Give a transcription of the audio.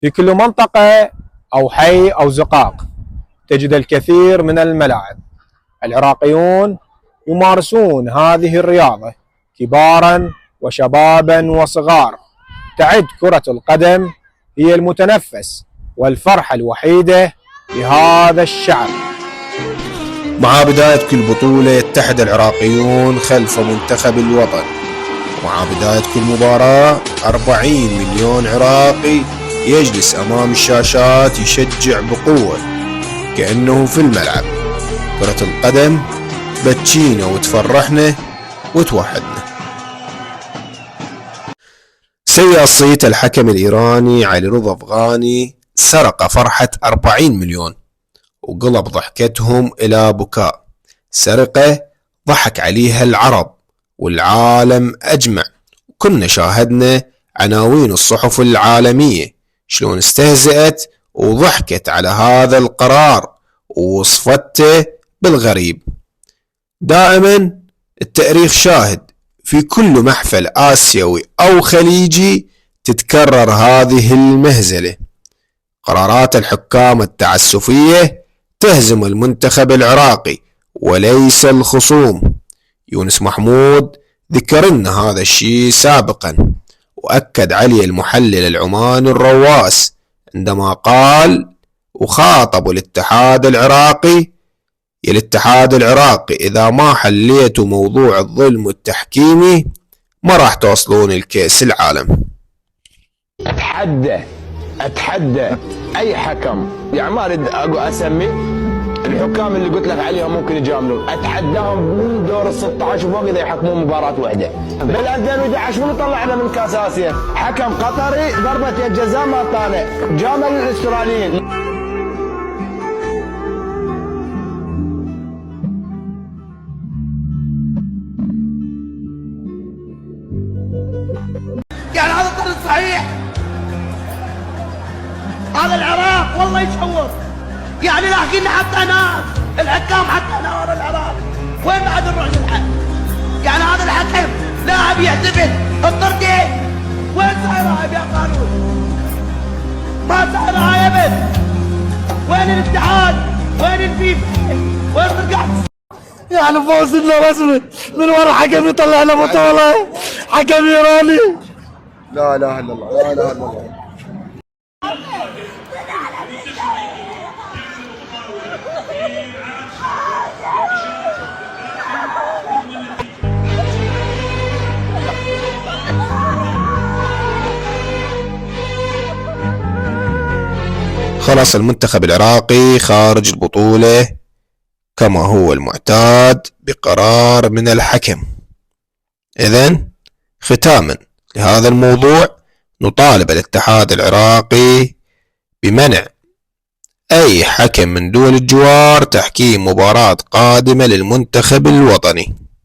في كل منطقة أو حي أو زقاق تجد الكثير من الملاعب. العراقيون يمارسون هذه الرياضة كبارا وشبابا وصغار. تعد كرة القدم هي المتنفس والفرحة الوحيدة لهذا الشعب. مع بداية كل بطولة يتحد العراقيون خلف منتخب الوطن، ومع بداية كل مباراة 40 مليون عراقي يجلس أمام الشاشات يشجع بقوة كأنه في الملعب. كرة القدم بتشينا وتفرحنا وتوحدنا. سيء الصيت الحكم الإيراني علي رضا أفغاني سرق فرحة 40 مليون وقلب ضحكتهم إلى بكاء. سرقة ضحك عليها العرب والعالم أجمع. كنا شاهدنا عناوين الصحف العالمية شلون استهزأت وضحكت على هذا القرار ووصفته بالغريب. دائما التاريخ شاهد في كل محفل آسيوي أو خليجي تتكرر هذه المهزلة. قرارات الحكام التعسفية تهزم المنتخب العراقي وليس الخصوم. يونس محمود ذكر لنا هذا الشيء سابقا، وأكد عليه المحلل العماني الرواس عندما قال وخاطب الاتحاد العراقي: يا الاتحاد العراقي إذا ما حليتوا موضوع الظلم التحكيمي ما راح توصلون الكأس العالم. اتحدى اي حكم، يعني ما اريد اسمي الحكام اللي قلت لك عليهم ممكن يجاملون، اتحداهم من دور ال 16 وفوق اذا يحكمون مباراه واحده. بال 2011 منو طلعنا من كاس اسيا؟ حكم قطري ضربه الجزاء ما طالع، جامل الاستراليين. يعني هذا الطريق صحيح؟ هذا العراق والله يشوف، يعني لاحقين حتى ناس الحكام حتى ورا العراق. وين بعد نروح نلحق؟ يعني هذا الحكم لاعب يحتفل الطردين، وين صاير يا قانون؟ ما صاير هاي ابد. وين الاتحاد؟ وين الفيفا؟ وين رجعت؟ يعني فوزنا رسمي من ورا حكم يطلع لنا بطوله، حكم ايراني. لا اله الا الله، لا اله الا الله. خلاص المنتخب العراقي خارج البطولة كما هو المعتاد بقرار من الحكم. إذن ختاما لهذا الموضوع نطالب الاتحاد العراقي بمنع أي حكم من دول الجوار تحكيم مباراة قادمة للمنتخب الوطني.